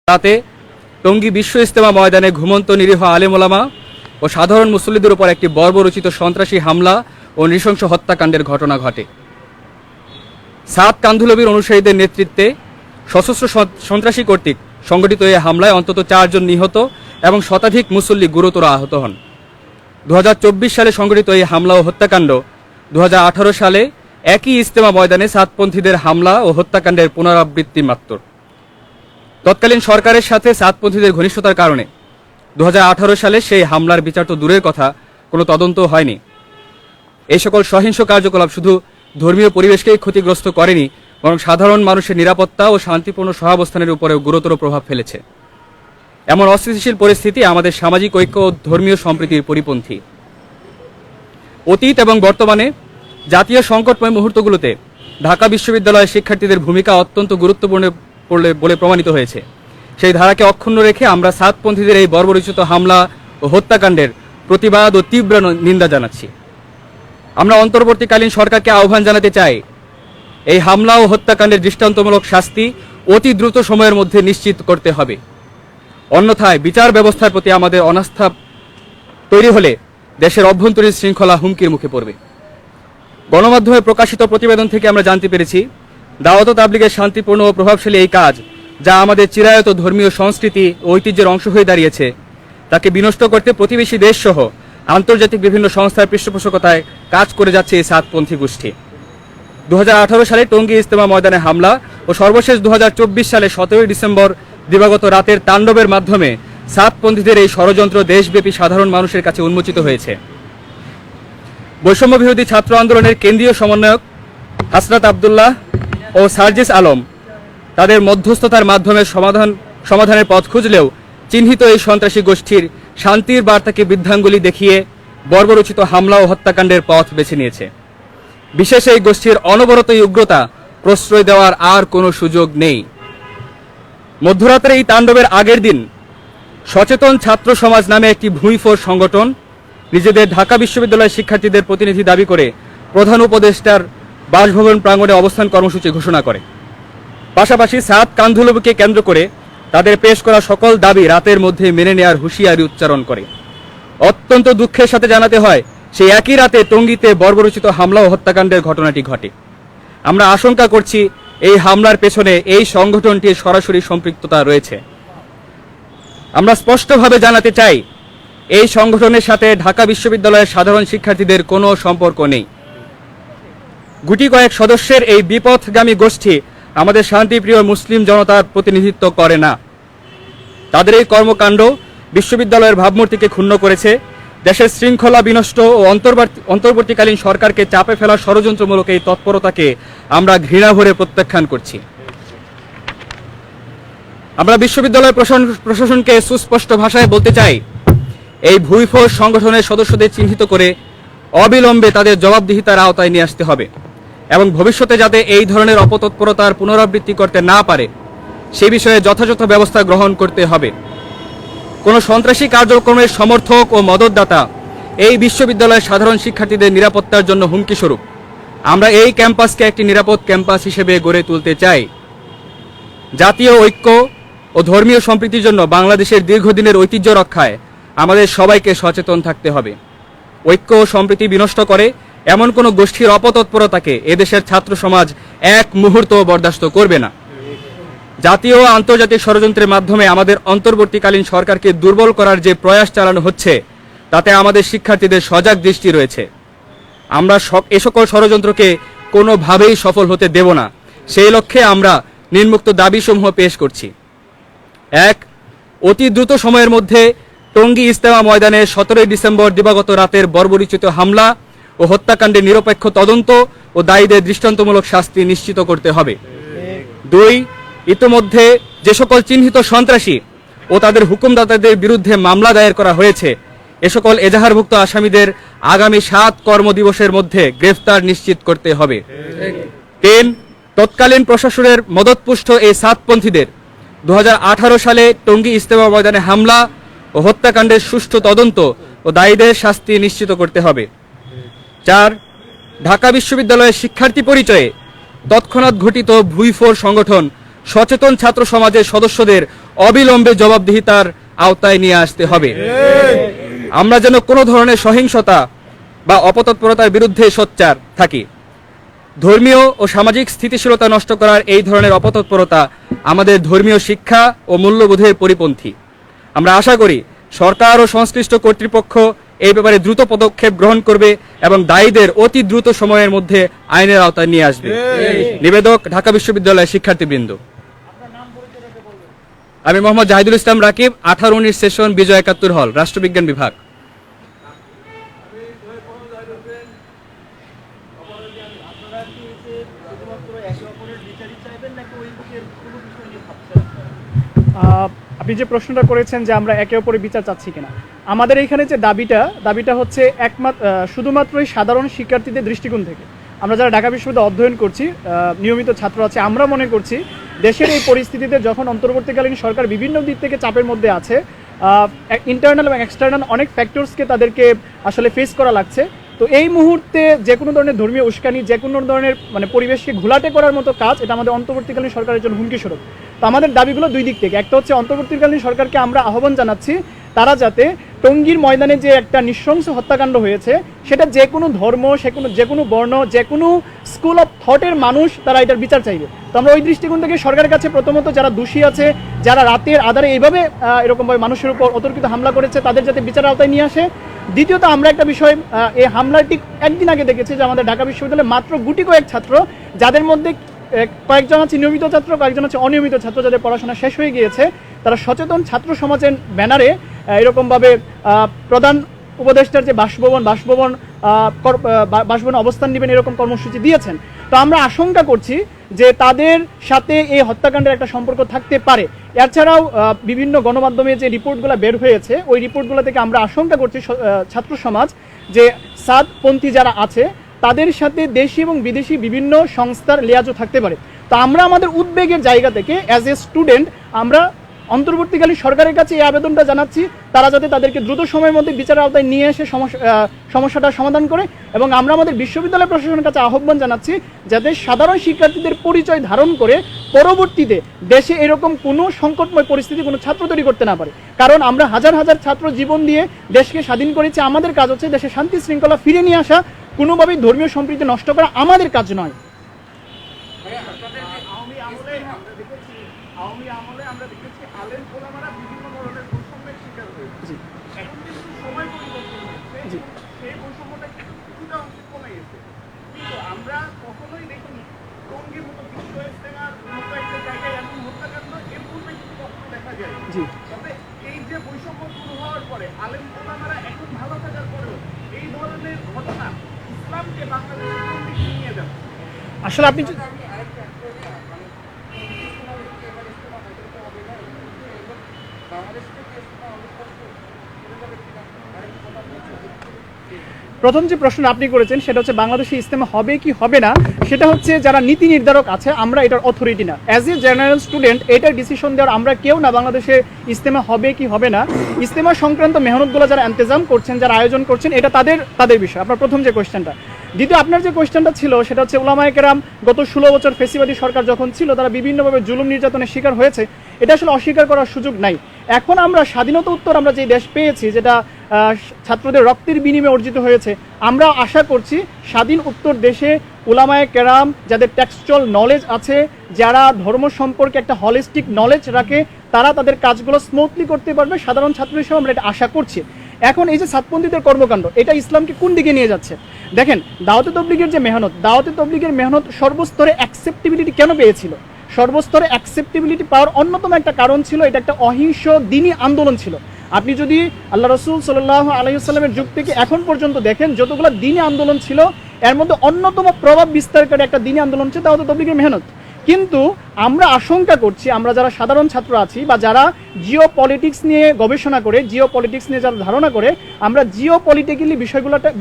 রাতে টঙ্গী বিশ্ব ইজতেমা ময়দানে ঘুমন্ত নিরীহ আলেম ওলামা ও সাধারণ মুসল্লিদের উপর একটি বর্বরচিত সন্ত্রাসী হামলা ও নৃশংস হত্যাকাণ্ডের ঘটনা ঘটে। সাদ কান্ধুলবির অনুসারীদের নেতৃত্বে সশস্ত্র সন্ত্রাসী কর্তৃক সংগঠিত এই হামলায় অন্তত 4 জন নিহত এবং শতাধিক মুসল্লি গুরুতর আহত হন। 2024 সালে সংগঠিত এই হামলা ও হত্যাকাণ্ড 2018 সালে একই ইজতেমা ময়দানে সাদপন্থীদের হামলা ও হত্যাকাণ্ডের পুনরাবৃত্তি মাত্র। তৎকালীন সরকারের সাথে সাদপন্থীদের ঘনিষ্ঠতার কারণে 2018 সালে সেই হামলার বিচার তো দূরের কথা, কোনো তদন্ত হয়নি। এই সকল সহিংস কার্যকলাপ শুধু ধর্মীয় পরিবেশকেই ক্ষতিগ্রস্ত করেনি, বরং সাধারণ মানুষের নিরাপত্তা ও শান্তিপূর্ণ সহাবস্থানের উপরেও গুরুতর প্রভাব ফেলেছে। এমন অস্থিতিশীল পরিস্থিতি আমাদের সামাজিক ঐক্য ও ধর্মীয় সম্প্রীতির পরিপন্থী। অতীত এবং বর্তমানে জাতীয় সংকটময় মুহূর্তগুলোতে ঢাকা বিশ্ববিদ্যালয়ের শিক্ষার্থীদের ভূমিকা অত্যন্ত গুরুত্বপূর্ণ বলে প্রমাণিত হয়েছে। সেই ধারাকে অক্ষুণ্ণ রেখে আমরা সাদপন্থীদের এই বর্বরচিত হামলা ও হত্যাকাণ্ডের প্রতিবাদ ও তীব্র নিন্দা জানাচ্ছি। আমরা অন্তর্বর্তীকালীন সরকারকে আহ্বান জানাতে চাই, এই হামলা ও হত্যাকাণ্ডের দৃষ্টান্তমূলক শাস্তি অতি দ্রুত সময়ের মধ্যে নিশ্চিত করতে হবে। অন্যথায় বিচার ব্যবস্থার প্রতি আমাদের অনাস্থা তৈরি হলে দেশের অভ্যন্তরীণ শৃঙ্খলা হুমকির মুখে পড়বে। গণমাধ্যমে প্রকাশিত প্রতিবেদন থেকে আমরা জানতে পেরেছি, দাওয়াত ও তাবলীগের শান্তিপূর্ণ ও প্রভাবশালী এই কাজ, যা আমাদের চিরায়ত ধর্মীয় সংস্কৃতি ও ঐতিহ্যের অংশ হয়ে দাঁড়িয়েছে, তাকে বিনষ্ট করতে প্রতিবেশী দেশসহ আন্তর্জাতিক বিভিন্ন সংস্থার পৃষ্ঠপোষকতায় কাজ করে যাচ্ছে এই সাদপন্থী গোষ্ঠী। 2018 সালে টঙ্গী ইজতেমা ময়দানে হামলা ও সর্বশেষ 2024 সালে 17 ডিসেম্বর দিবাগত রাতের তাণ্ডবের মাধ্যমে সাদপন্থীদের এই ষড়যন্ত্র দেশব্যাপী সাধারণ মানুষের কাছে উন্মোচিত হয়েছে। বৈষম্য বিরোধী ছাত্র আন্দোলনের কেন্দ্রীয় সমন্বয়ক হাসনাত আবদুল্লাহ ও সার্জিস আলম তাদের মধ্যস্থতার মাধ্যমে সমাধানের পথ খুঁজলেও চিহ্নিত এই সন্ত্রাসী গোষ্ঠীর শান্তির বার্তাকে বৃদ্ধাঙ্গুলি দেখিয়ে বর্বরচিত হামলা ও হত্যাকাণ্ডের পথ বেছে নিয়েছে। বিশেষ এই গোষ্ঠীর অনবরত উগ্রতা প্রশ্রয় দেওয়ার আর কোনো সুযোগ নেই। মধ্যরাতের এই তাণ্ডবের আগের দিন সচেতন ছাত্র সমাজ নামে একটি ভূঁইফোর সংগঠন নিজেদের ঢাকা বিশ্ববিদ্যালয়ের শিক্ষার্থীদের প্রতিনিধি দাবি করে প্রধান উপদেষ্টার বাসভবন প্রাঙ্গণে অবস্থান কর্মসূচি ঘোষণা করে। পাশাপাশি সাদ কান্ধুলবিকে কেন্দ্র করে তাদের পেশ করা সকল দাবি রাতের মধ্যে মেনে নেওয়ার হুঁশিয়ারি উচ্চারণ করে। অত্যন্ত দুঃখের সাথে জানাতে হয়, সেই একই রাতে টঙ্গীতে বর্বরচিত হামলা ও হত্যাকাণ্ডের ঘটনাটি ঘটে। আমরা আশঙ্কা করছি এই হামলার পেছনে এই সংগঠনটির সরাসরি সম্পৃক্ততা রয়েছে। আমরা স্পষ্টভাবে জানাতে চাই, এই সংগঠনের সাথে ঢাকা বিশ্ববিদ্যালয়ের সাধারণ শিক্ষার্থীদের কোনো সম্পর্ক নেই। গুটি কয়েক সদস্যের এই বিপথগামী গোষ্ঠী আমাদের শান্তিপ্রিয় মুসলিম জনতার প্রতিনিধিত্ব করে না। তাদের এই কর্মকাণ্ড বিশ্ববিদ্যালয়ের ভাবমূর্তিকে ক্ষুণ্ণ করেছে, দেশের শৃঙ্খলা বিনষ্ট ও অন্তর্বর্তীকালীন সরকারকে চাপে ফেলার ষড়যন্ত্রমূলক এই তৎপরতাকে আমরা ঘৃণা ভরে প্রত্যাখ্যান করছি। আমরা বিশ্ববিদ্যালয় প্রশাসনকে সুস্পষ্ট ভাষায় বলতে চাই, এই ভূঁইফোর সংগঠনের সদস্যদের চিহ্নিত করে অবিলম্বে তাদের জবাবদিহিতার আওতায় নিয়ে আসতে হবে এবং ভবিষ্যতে যাতে এই ধরনের অপতৎপরতার পুনরাবৃত্তি করতে না পারে সে বিষয়ে যথাযথ ব্যবস্থা গ্রহণ করতে হবে। কোনো সন্ত্রাসী কার্যক্রমের সমর্থক ও মদতদাতা এই বিশ্ববিদ্যালয়ের সাধারণ শিক্ষার্থীদের নিরাপত্তার জন্য হুমকি স্বরূপ। আমরা এই ক্যাম্পাসকে একটি নিরাপদ ক্যাম্পাস হিসেবে গড়ে তুলতে চাই। জাতীয় ঐক্য ও ধর্মীয় সম্প্রীতির জন্য বাংলাদেশের দীর্ঘদিনের ঐতিহ্য রক্ষায় আমাদের সবাইকে সচেতন থাকতে হবে। ঐক্য ও সম্প্রীতি বিনষ্ট করে এমন কোনো গোষ্ঠীর অপতৎপরতাকে এদেশের ছাত্র সমাজ এক মুহূর্ত বরদাস্ত করবে না। জাতীয় ও আন্তর্জাতিক ষড়যন্ত্রের মাধ্যমে আমাদের অন্তর্বর্তীকালীন সরকারকে দুর্বল করার যে প্রয়াস চালানো হচ্ছে, তাতে আমাদের শিক্ষার্থীদের সজাগ দৃষ্টি রয়েছে। আমরা এ সকল ষড়যন্ত্রকে কোনোভাবেই সফল হতে দেব না। সেই লক্ষ্যে আমরা নিম্নোক্ত দাবিসমূহ পেশ করছি। 1. অতি দ্রুত সময়ের মধ্যে টঙ্গী ইজতেমা ময়দানে 17 ডিসেম্বর দিবাগত রাতের বর্বরচিত হামলা ও হত্যাকাণ্ডের নিরপেক্ষ তদন্ত ও দায়ীদের দৃষ্টান্তমূলক শাস্তি নিশ্চিত করতে হবে। 2. ইতোমধ্যে যে সকল চিহ্নিত সন্ত্রাসী ও তাদের হুকুমদাতাদের বিরুদ্ধে মামলা দায়ের করা হয়েছে, এ সকল এজাহারভুক্ত আসামিদের আগামী 7 কর্মদিবসের মধ্যে গ্রেফতার নিশ্চিত করতে হবে। 3. তৎকালীন প্রশাসনের মদতপুষ্ট এই সাদপন্থীদের 2018 সালে টঙ্গী ইজতেমা ময়দানে হামলা ও হত্যাকাণ্ডের সুষ্ঠু তদন্ত ও দায়ীদের শাস্তি নিশ্চিত করতে হবে। 4. ঢাকা বিশ্ববিদ্যালয়ের শিক্ষার্থী পরিচয়ে তৎক্ষণাৎ ঘটিত ভূঁইফোর সংগঠন সচেতন ছাত্র সমাজের সদস্যদের অবিলম্বে জবাবদিহিতার আওতায় নিয়ে আসতে হবে। আমরা যেন কোনো ধরনের সহিংসতা বা অপতৎপরতার বিরুদ্ধে সোচ্চার থাকি। ধর্মীয় ও সামাজিক স্থিতিশীলতা নষ্ট করার এই ধরনের অপতৎপরতা আমাদের ধর্মীয় শিক্ষা ও মূল্যবোধের পরিপন্থী। আমরা আশা করি সরকার ও সংশ্লিষ্ট কর্তৃপক্ষ এই ব্যাপারে দ্রুত পদক্ষেপ গ্রহণ করবে এবং দায়ীদের অতি দ্রুত সময়ের মধ্যে আইনের আওতায় নিয়ে আসবে। নিবেদক, ঢাকা বিশ্ববিদ্যালয়ের শিক্ষার্থীবৃন্দ। আমি মোহাম্মদ জাহিদুল ইসলাম রাকিব, 18-19 সেশন, বিজয় 71 হল, রাষ্ট্রবিজ্ঞান বিভাগ। আপনি যে প্রশ্নটা করেছেন যে আমরা একে অপরের বিচার চাচ্ছি কিনা, আমাদের এইখানে যে দাবিটা হচ্ছে শুধুমাত্রই সাধারণ শিক্ষার্থীদের দৃষ্টিকোণ থেকে। আমরা যারা ঢাকা বিশ্ববিদ্যালয়ে অধ্যয়ন করছি, নিয়মিত ছাত্র আছে, আমরা মনে করছি দেশের এই পরিস্থিতিতে যখন অন্তর্বর্তীকালীন সরকার বিভিন্ন দিক থেকে চাপের মধ্যে আছে, ইন্টারনাল এবং এক্সটার্নাল অনেক ফ্যাক্টরসকে তাদেরকে আসলে ফেস করা লাগছে। তো এই মুহূর্তে যে কোনো ধরনের ধর্মীয় উস্কানি, যে কোনো ধরনের পরিবেশকে ঘোলাটে করার মতো কাজ, এটা আমাদের অন্তর্বর্তীকালীন সরকারের জন্য হুমকি স্বরূপ। তো আমাদের দাবিগুলো দুই দিক থেকে। একটা হচ্ছে অন্তর্বর্তীকালীন সরকারকে আমরা আহ্বান জানাচ্ছি তারা যাতে টঙ্গীর ময়দানে যে একটা নৃশংস হত্যাকাণ্ড হয়েছে, সেটা যে কোনো ধর্ম, যে কোনো বর্ণ, যে কোনো স্কুল অফ থটের মানুষ তারা এটার বিচার চাইবে। তো আমরা ওই দৃষ্টিকোণ থেকে সরকারের কাছে প্রথমত যারা দোষী আছে, যারা রাতের আধারে এইভাবে এরকমভাবে মানুষের উপর অতর্কিত হামলা করেছে, তাদের যাতে বিচার আওতায় নিয়ে আসে। দ্বিতীয়ত আমরা একটা বিষয়, এই হামলার ঠিক একদিন আগে দেখেছি যে আমাদের ঢাকা বিশ্ববিদ্যালয়ে মাত্র গুটি কয়েক ছাত্র, যাদের মধ্যে কয়েকজন আছে নিয়মিত ছাত্র, কয়েকজন আছে অনিয়মিত ছাত্র, যাদের পড়াশোনা শেষ হয়ে গিয়েছে, তারা সচেতন ছাত্র সমাজের ব্যানারে এরকমভাবে প্রধান উপদেষ্টার যে বাসভবন অবস্থান নেবেন এরকম কর্মসূচি দিয়েছেন। তো আমরা আশঙ্কা করছি যে তাদের সাথে এই হত্যাকাণ্ডের একটা সম্পর্ক থাকতে পারে। এছাড়াও বিভিন্ন গণমাধ্যমে যে রিপোর্টগুলো বের হয়েছে, ওই রিপোর্টগুলো থেকে আমরা আশঙ্কা করছি ছাত্র সমাজ যে সাদপন্থী যারা আছে তাদের সাথে দেশি এবং বিদেশি বিভিন্ন সংস্থার লিয়াজও থাকতে পারে। তো আমরা আমাদের উদ্বেগের জায়গা থেকে অ্যাজ এ স্টুডেন্ট আমরা অন্তর্বর্তীকালীন সরকারের কাছে এই আবেদনটা জানাচ্ছি, তারা যাতে তাদেরকে দ্রুত সময়ের মধ্যে বিচার আওতায় নিয়ে এসে সমস্যাটা সমাধান করে। এবং আমরা আমাদের বিশ্ববিদ্যালয় প্রশাসনের কাছে আহ্বান জানাচ্ছি যাতে সাধারণ শিক্ষার্থীদের পরিচয় ধারণ করে পরবর্তীতে দেশে এরকম কোনো সংকটময় পরিস্থিতি কোনো ছাত্র তৈরি করতে না পারে। কারণ আমরা হাজার হাজার ছাত্র জীবন দিয়ে দেশকে স্বাধীন করেছি, আমাদের কাজ হচ্ছে দেশে শান্তি শৃঙ্খলা ফিরে নিয়ে আসা, কোনোভাবেই ধর্মীয় সম্প্রীতি নষ্ট করা আমাদের কাজ নয়। আমরা কখনোই দেখিনি টঙ্গীর মতো বিশ্ব ইজতেমার মতো একটা জায়গায় এমন হত্যাকাণ্ড এর পূর্বে কিন্তু কখনো দেখা যায়। তবে এই যে বৈষম্য শুরু হওয়ার পরে আলেম ওলামারা এখন ভালো থাকার পরেও এই ধরনের ঘটনা ইসলামকে বাংলাদেশের কোন দিকে নিয়ে যাবে? আসলে আপনি প্রথম যে প্রশ্ন আপনি করেছেন সেটা হচ্ছে বাংলাদেশে ইজতেমা হবে কি হবে না, সেটা হচ্ছে যারা নীতি নির্ধারক আছে, আমরা এটার অথরিটি না। অ্যাজ এ জেনারেল স্টুডেন্ট এটার ডিসিশন দেওয়ার আমরা কেউ না বাংলাদেশে ইজতেমা হবে কি হবে না। ইজতেমা সংক্রান্ত মেহনতগুলো যারা ইন্তজাম করছেন, যারা আয়োজন করছেন, এটা তাদের বিষয়। আপনার প্রথম যে কোয়েশ্চেনটা। দ্বিতীয় আপনার যে কোয়েশ্চেনটা ছিল সেটা হচ্ছে ওলামায়ে কেরাম গত 16 বছর ফেসিবাদী সরকার যখন ছিল তারা বিভিন্নভাবে জুলুম নির্যাতনের শিকার হয়েছে, এটা আসলে অস্বীকার করার সুযোগ নাই। এখন আমরা স্বাধীনতা উত্তর আমরা যে দেশ পেয়েছি, যেটা ছাত্রদের রক্তের বিনিময়ে অর্জিত হয়েছে, আমরা আশা করছি স্বাধীন উত্তর দেশে উলামায়ে কেরাম যাদের টেক্সচুয়াল নলেজ আছে, যারা ধর্ম সম্পর্কে একটা হলিস্টিক নলেজ রাখে, তারা তাদের কাজগুলো স্মুথলি করতে পারবে। সাধারণ ছাত্র হিসেবে আমরা এটা আশা করছি। এখন এই যে সাতপন্থীদের কর্মকাণ্ড, এটা ইসলামকে কোন দিকে নিয়ে যাচ্ছে? দেখেন, দাওয়াতে তবলিগের যে মেহনত সর্বস্তরে অ্যাকসেপ্টেবিলিটি কেন পেয়েছিল? সর্বস্তরে অ্যাকসেপ্টেবিলিটি পাওয়ার অন্যতম একটা কারণ ছিল এটা একটা অহিংস দিনী আন্দোলন ছিল। আপনি যদি আল্লাহ রসুল সাল্লাল্লাহু আলাইহি ওয়াসাল্লামের যুগ থেকে এখন পর্যন্ত দেখেন, যতগুলো দিনী আন্দোলন ছিল এর মধ্যে অন্যতম প্রভাব বিস্তারকারী একটা দিনী আন্দোলন ছিল দাওয়াতে তবলিগের মেহনত। কিন্তু আমরা আশঙ্কা করছি, আমরা যারা সাধারণ ছাত্র আছি বা যারা জিও পলিটিক্স নিয়ে গবেষণা করে, জিও পলিটিক্স নিয়ে যারা ধারণা করে, আমরা জিও পলিটিক্যালি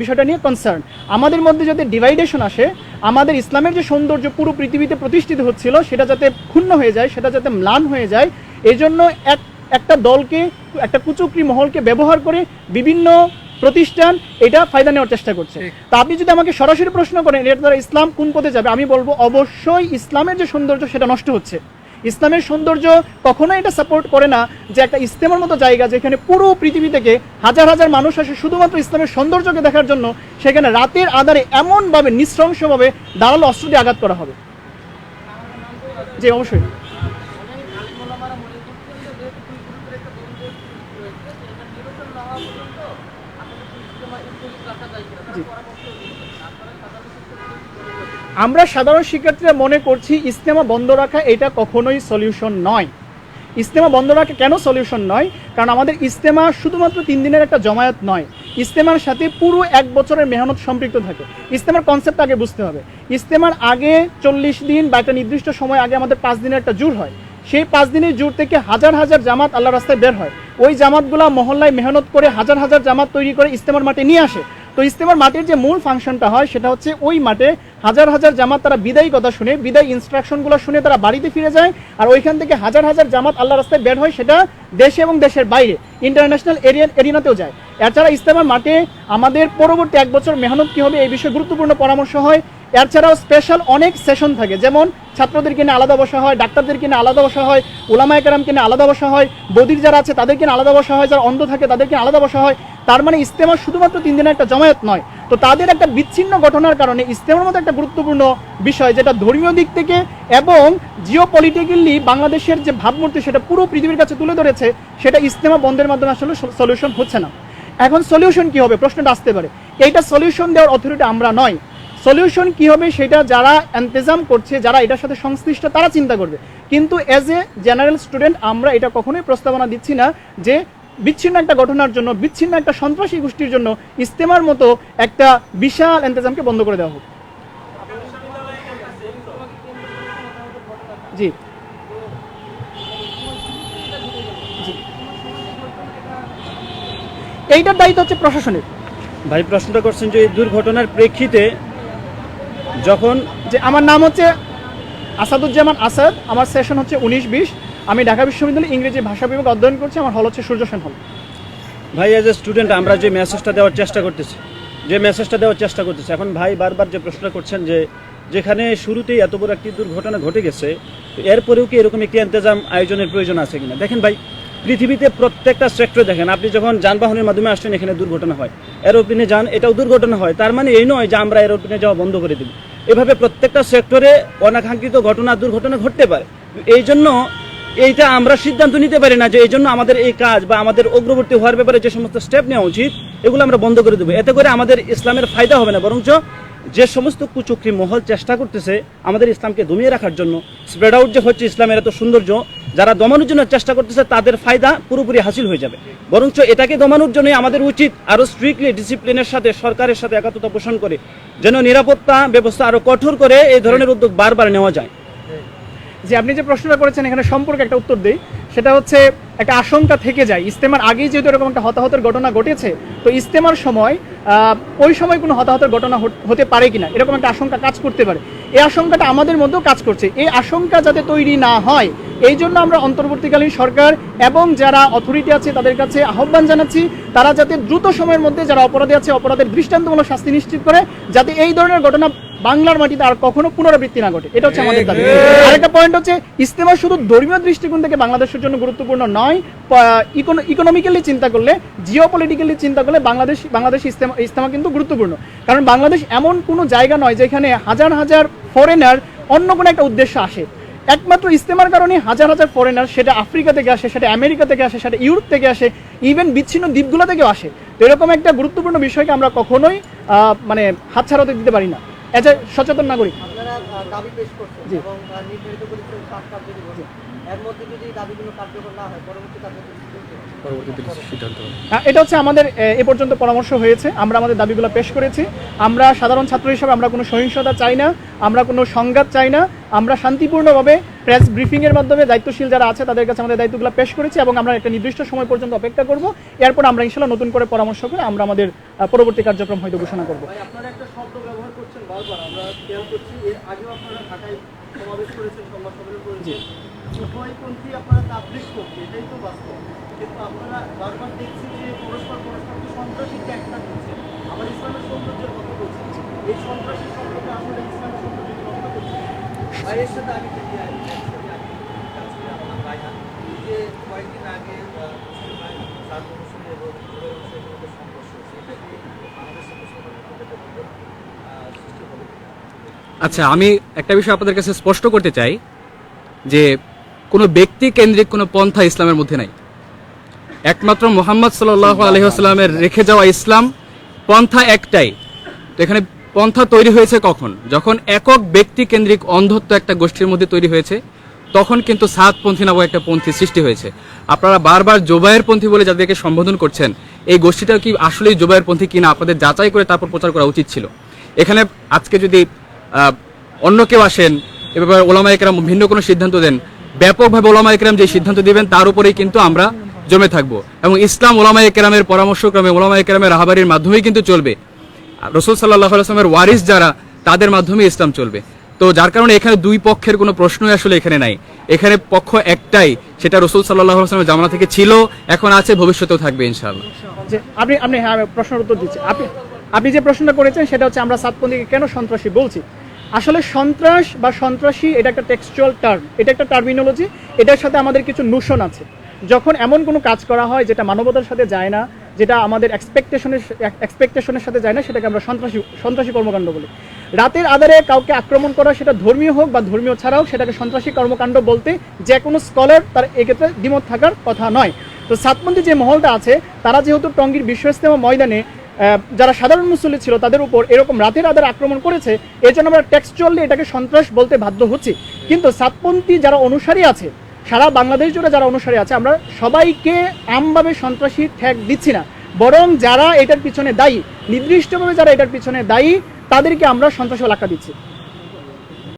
বিষয়টা নিয়ে কনসার্ন। আমাদের মধ্যে যাতে ডিভাইডেশন আসে, আমাদের ইসলামের যে সৌন্দর্য পুরো পৃথিবীতে প্রতিষ্ঠিত হচ্ছিল সেটা যাতে ক্ষুণ্ণ হয়ে যায়, সেটা যাতে ম্লান হয়ে যায়, এই জন্য একটা দলকে, একটা কুচক্রী মহলকে ব্যবহার করে বিভিন্ন প্রতিষ্ঠান এটা ফায়দা নেওয়ার চেষ্টা করছে। তা আপনি যদি আমাকে সরাসরি প্রশ্ন করেন এর দ্বারা ইসলাম কোন পথে যাবে, আমি বলবো অবশ্যই ইসলামের যে সৌন্দর্য সেটা নষ্ট হচ্ছে। ইসলামের সৌন্দর্য কখনোই এটা সাপোর্ট করে না যে একটা ইস্তেমার মতো জায়গা যেখানে পুরো পৃথিবী থেকে হাজার হাজার মানুষ আসে শুধুমাত্র ইসলামের সৌন্দর্যকে দেখার জন্য, সেখানে রাতের আধারে এমনভাবে নৃশংসভাবে ধারালো অস্ত্র দিয়ে আঘাত করা হবে। জি অবশ্যই। আমরা সাধারণ শিক্ষার্থীরা মনে করছি ইজতেমা বন্ধ রাখা এটা কখনোই সলিউশন নয়। ইজতেমা বন্ধ রাখা কেন সলিউশন নয়? কারণ আমাদের ইজতেমা শুধুমাত্র 3 দিনের একটা জমায়েত নয়, ইজতেমার সাথে পুরো 1 বছরের মেহনত সম্পৃক্ত থাকে। ইজতেমার কনসেপ্ট আগে বুঝতে হবে। ইজতেমার আগে 40 দিন বা একটা নির্দিষ্ট সময় আগে আমাদের 5 দিনের একটা জুর হয়। সেই 5 দিনের জুর থেকে হাজার হাজার জামাত আল্লাহ রাস্তায় বের হয়। ওই জামাতগুলা মহল্লায় মেহনত করে হাজার হাজার জামাত তৈরি করে ইজতেমার মাঠে নিয়ে আসে। তো ইজতেমার মাঠের যে মূল ফাংশনটা হয় সেটা হচ্ছে ওই মাঠে হাজার হাজার জামাত তারা বিদায়ী কথা শুনে, বিদায় ইনস্ট্রাকশনগুলো শুনে তারা বাড়িতে ফিরে যায়, আর ওইখান থেকে হাজার হাজার জামাত আল্লাহ রাস্তায় বের হয়, সেটা দেশে এবং দেশের বাইরে ইন্টারন্যাশনাল এরিয়াতেও যায়। এছাড়া ইজতেমার মাঠে আমাদের পরবর্তী 1 বছর মেহনত কী হবে এই বিষয়ে গুরুত্বপূর্ণ পরামর্শ হয়। এছাড়াও স্পেশাল অনেক সেশন থাকে, যেমন ছাত্রদেরকে নিয়ে আলাদা বসা হয়, ডাক্তারদেরকে নিয়ে আলাদা বসা হয়, ওলামায়ে কেরামকে নিয়ে আলাদা বসা হয়, বদির যারা আছে তাদেরকে নিয়ে আলাদা বসা হয়, যারা অন্ধ থাকে তাদেরকে আলাদা বসা হয়। তার মানে ইজতেমা শুধুমাত্র 3 দিনের একটা জমায়েত নয়। তো তাদের একটা বিচ্ছিন্ন ঘটনার কারণে ইজতেমার মতো একটা গুরুত্বপূর্ণ বিষয় যেটা ধর্মীয় দিক থেকে এবং জিও পলিটিক্যালি বাংলাদেশের যে ভাবমূর্তি সেটা পুরো পৃথিবীর কাছে তুলে ধরেছে, সেটা ইজতেমা বন্ধের মাধ্যমে আসলে সলিউশন হচ্ছে না। এখন সলিউশন কি হবে প্রশ্নটা আসতে পারে। এইটা সলিউশন দেওয়ার অথরিটি আমরা নয়। সলিউশন কি হবে সেটা যারা ইন্তজাম করছে, যারা এটার সাথে সংশ্লিষ্ট তারা চিন্তা করবে। কিন্তু অ্যাজ এ জেনারেল স্টুডেন্ট আমরা এটা কখনোই প্রস্তাবনা দিচ্ছি না যে বিচ্ছিন্ন একটা ঘটনার জন্য, বিচ্ছিন্ন একটা সন্ত্রাসী গোষ্ঠীর জন্য ইজতেমার মতো একটা বিশাল ইন্তজামকে বন্ধ করে দেওয়া হোক। জি এইটার দায়িত্ব হচ্ছে প্রশাসনের। ভাই প্রশ্নটা করছেন যে এই দুর্ঘটনার প্রেক্ষিতে যখন যে আমার নাম হচ্ছে আসাদুজ্জামান আসাদ, আমার সেশন হচ্ছে 19-20, আমি ঢাকা বিশ্ববিদ্যালয়ে ইংরেজি ভাষা বিভাগ অধ্যয়ন করছি, আমার হল হচ্ছে সূর্য সেন হল। ভাই এজ এ স্টুডেন্ট আমরা যে মেসেজটা দেওয়ার চেষ্টা করতেছি, এখন ভাই বারবার যে প্রশ্ন করছেন যে যেখানে শুরুতেই এত বড় একটি দুর্ঘটনা ঘটে গেছে, এরপরেও কি এরকম একটি ইন্তজাম আয়োজনের প্রয়োজন আছে কিনা। দেখেন ভাই, পৃথিবীতে প্রত্যেকটা সেক্টরে দেখেন, আপনি যখন যানবাহনের মাধ্যমে আসছেন এখানে দুর্ঘটনা হয়, এরোপ্লেনে যান এটাও দুর্ঘটনা হয়। তার মানে এই নয় যে আমরা এরোপ্লেনে যাওয়া বন্ধ করে দিব। এভাবে প্রত্যেকটা সেক্টরে অনাকাঙ্ক্ষিত দুর্ঘটনা ঘটতে পারে। এই জন্য এইটা আমরা সিদ্ধান্ত নিতে পারি না যে এই জন্য আমাদের এই কাজ বা আমাদের অগ্রবর্তী হওয়ার ব্যাপারে যে সমস্ত স্টেপ নেওয়া উচিত এগুলো আমরা বন্ধ করে দেবো। এতে করে আমাদের ইসলামের ফায়দা হবে না, বরঞ্চ যে সমস্ত কুচক্রী মহল চেষ্টা করতেছে আমাদের ইসলামকে দমিয়ে রাখার জন্য, স্প্রেড আউট যে হচ্ছে ইসলামের এত সৌন্দর্য, যারা দমানোর জন্য চেষ্টা করতেছে তাদের ফায়দা পুরোপুরি হাসিল হয়ে যাবে। বরঞ্চ এটাকে দমানোর জন্যই আমাদের উচিত আরও স্ট্রিক্টলি ডিসিপ্লিনের সাথে সরকারের সাথে একাত্মতা পোষণ করে যেন নিরাপত্তা ব্যবস্থা আরও কঠোর করে এই ধরনের উদ্যোগ বারবার নেওয়া যায়। যে আপনি যে প্রশ্নটা করেছেন এখানে সম্পর্কে একটা উত্তর দিই, সেটা হচ্ছে একটা আশঙ্কা থেকে যায়। ইজতেমার আগেই যেহেতু এরকম একটা হতাহতের ঘটনা ঘটেছে, তো ইজতেমার সময় ওই সময় কোনো হতাহতের ঘটনা হতে পারে কিনা এরকম একটা আশঙ্কা কাজ করতে পারে। এই আশঙ্কাটা আমাদের মধ্যেও কাজ করছে। এই আশঙ্কা যাতে তৈরি না হয় এই জন্য আমরা অন্তর্বর্তীকালীন সরকার এবং যারা অথরিটি আছে তাদের কাছে আহ্বান জানাচ্ছি, তারা যাতে দ্রুত সময়ের মধ্যে যারা অপরাধী আছে অপরাধের দৃষ্টান্তমূলক শাস্তি নিশ্চিত করে, যাতে এই ধরনের ঘটনা বাংলার মাটিতে আর কখনো পুনরাবৃত্তি না ঘটে। এটা হচ্ছে আমাদের দাবি। আরেকটা পয়েন্ট হচ্ছে ইজতেমা শুধু ধর্মীয় দৃষ্টিকোণ থেকে বাংলাদেশের জন্য গুরুত্বপূর্ণ নয়, ইকোনমিক্যালি চিন্তা করলে, জিও পলিটিক্যালি চিন্তা করলে বাংলাদেশ ইজতেমা কিন্তু গুরুত্বপূর্ণ। কারণ বাংলাদেশ এমন কোনো জায়গা নয় যেখানে হাজার হাজার ফরেনার অন্য কোনো একটা উদ্দেশ্য আসে। একমাত্র ইজতেমার কারণে হাজার হাজার ফরেনার, সেটা আফ্রিকা থেকে আসে, সেটা আমেরিকা থেকে আসে, সেটা ইউরোপ থেকে আসে, ইভেন বিচ্ছিন্ন দ্বীপগুলো থেকেও আসে। তো এরকম একটা গুরুত্বপূর্ণ বিষয়কে আমরা কখনোই মানে হাতছাড়া হতে দিতে পারি না এজ এ সচেতন নাগরিক। আপনারা দাবি পেশ করছেন এবং নির্ধারিত করেছেন 7 কার্যদিবস, এর মধ্যে যদি দাবিগুলো কার্যকর না হয় পরবর্তী এটা হচ্ছে আমাদের এ পর্যন্ত পরামর্শ হয়েছে। আমরা আমাদের দাবিগুলো পেশ করেছি। আমরা সাধারণ ছাত্র হিসেবে আমরা কোনো সহিংসতা চাই না, আমরা কোনো সংঘাত চাই না। আমরা শান্তিপূর্ণভাবে প্রেস ব্রিফিংয়ের মাধ্যমে দায়িত্বশীল যারা আছে তাদের কাছে আমাদের দায়িত্বগুলো পেশ করেছি এবং আমরা একটা নির্দিষ্ট সময় পর্যন্ত অপেক্ষা করব। এরপর আমরা ইনশাল্লাহ নতুন করে পরামর্শ করে আমরা আমাদের পরবর্তী কার্যক্রম হয়তো ঘোষণা করব। আপনারা একটা শব্দ ব্যবহার করছেন বারবার, আমরা খেয়াল করছি এর আগেও আপনারা ঢাকায় সমাবেশ করেছেন, সংবাদ সম্মেলন করেছেন, উভয়পন্থী আপনারা তাবলীগ করছে, এটাই তো বাস্তব। কিন্তু আপনারা বারবার দেখছি যে পরস্পরকে সন্ত্রাসী ট্যাগটা দিচ্ছে, আবার ইসলামের সৌন্দর্যের কথা বলছে। এই সন্ত্রাসী সম্পর্কে আসলে ইসলামের সৌন্দর্য নষ্ট করছে। ভাইয়ের সাথে আমি রায়হান, যে কয়েকদিন আগে মুসলিম সাত মুসলিম এবং জুবাইর হোসেনের মধ্যে সংঘর্ষ হয়েছে, এটা কি বাংলাদেশের মুসলমানের মধ্যে একটা বিভেদ সৃষ্টি হবে কিনা? আচ্ছা, আমি একটা বিষয় আপনাদের কাছে স্পষ্ট করতে চাই যে কোনো ব্যক্তি কেন্দ্রিক কোনো পন্থা ইসলামের মধ্যে নাই। একমাত্র মুহাম্মদ সাল্লাল্লাহু আলাইহি ওয়াসাল্লামের রেখে যাওয়া ইসলাম পন্থা একটাই। তো এখানে পন্থা তৈরি হয়েছে কখন? যখন একক ব্যক্তি কেন্দ্রিক অন্ধত্ব একটা গোষ্ঠীর মধ্যে তৈরি হয়েছে, তখন কিন্তু সাতপন্থী নামক একটা পন্থী সৃষ্টি হয়েছে। আপনারা বারবার জোবায়ের পন্থী বলে যাদেরকে সম্বোধন করছেন, এই গোষ্ঠীটা কি আসলেই জোবায়ের পন্থী কিনা আপনাদের যাচাই করে তারপর প্রচার করা উচিত ছিল। এখানে আজকে যদি অন্য কেউ আসেন, এ ব্যাপারে ওলামায়ে কেরাম ভিন্ন কোনো সিদ্ধান্ত দেন, ব্যাপকভাবে ওলামায়ে কেরাম যে সিদ্ধান্ত দিবেন তার উপরেই কিন্তু আমরা জমে থাকবো, এবং ইসলাম ওলামায়ে কেরামের পরামর্শক্রমে ওলামায়ে কেরামের রাহাবারির মাধ্যমেই কিন্তু চলবে। রাসূল সাল্লাল্লাহু আলাইহি ওয়াসাল্লামের ওয়ারিস যারা, তাদের মাধ্যমে ইসলাম চলবে। তো যার কারণে এখানে দুই পক্ষের কোনো প্রশ্নই আসলে এখানে নাই। এখানে পক্ষ একটাই, সেটা রাসূল সাল্লাল্লাহু আলাইহি ওয়াসাল্লামের জামানা থেকে ছিল, এখন আছে, ভবিষ্যতেও থাকবে ইনশাআল্লাহ। যে আপনি হ্যাঁ, আমি প্রশ্নের উত্তর দিচ্ছি। আপনি যে প্রশ্নটা করেছেন সেটা হচ্ছে আমরা সাতপন্থীকে কেন সন্ত্রাসী বলছি। আসলে সন্ত্রাস বা সন্ত্রাসী এটা একটা টেক্সচুয়াল টার্ম, এটা একটা টার্মিনোলজি, এটার সাথে আমাদের কিছু নোশন আছে। যখন এমন কোনো কাজ করা হয় যেটা মানবতার সাথে যায় না, যেটা আমাদের এক্সপেকটেশনের সাথে যায় না, সেটাকে আমরা সন্ত্রাসী কর্মকাণ্ড বলি। রাতের আধারে কাউকে আক্রমণ করা, সেটা ধর্মীয় হোক বা ধর্মীয় ছাড়াও, সেটাকে সন্ত্রাসী কর্মকাণ্ড বলতে যে কোনো স্কলার তার এক্ষেত্রে দ্বিমত থাকার কথা নয়। তো সাতপন্থী যে মহলটা আছে, তারা যেহেতু টঙ্গীর বিশ্ব ইজতেমা ময়দানে যারা সাধারণ মুসল্লি ছিল তাদের উপর এরকম রাতের আধারে আক্রমণ করেছে, এর জন্য আমরা টেক্সচুয়ালি এটাকে সন্ত্রাস বলতে বাধ্য হচ্ছি। কিন্তু সাতপন্থী যারা অনুসারী আছে, সারা বাংলাদেশ জুড়ে যারা অনুসারী আছে, আমরা সবাইকে আমভাবে সন্ত্রাসী ট্যাগ দিচ্ছি না, বরং যারা এটার পিছনে দায়ী, নির্দিষ্টভাবে যারা এটার পিছনে দায়ী, তাদেরকে আমরা সন্ত্রাসী আখ্যা দিচ্ছি।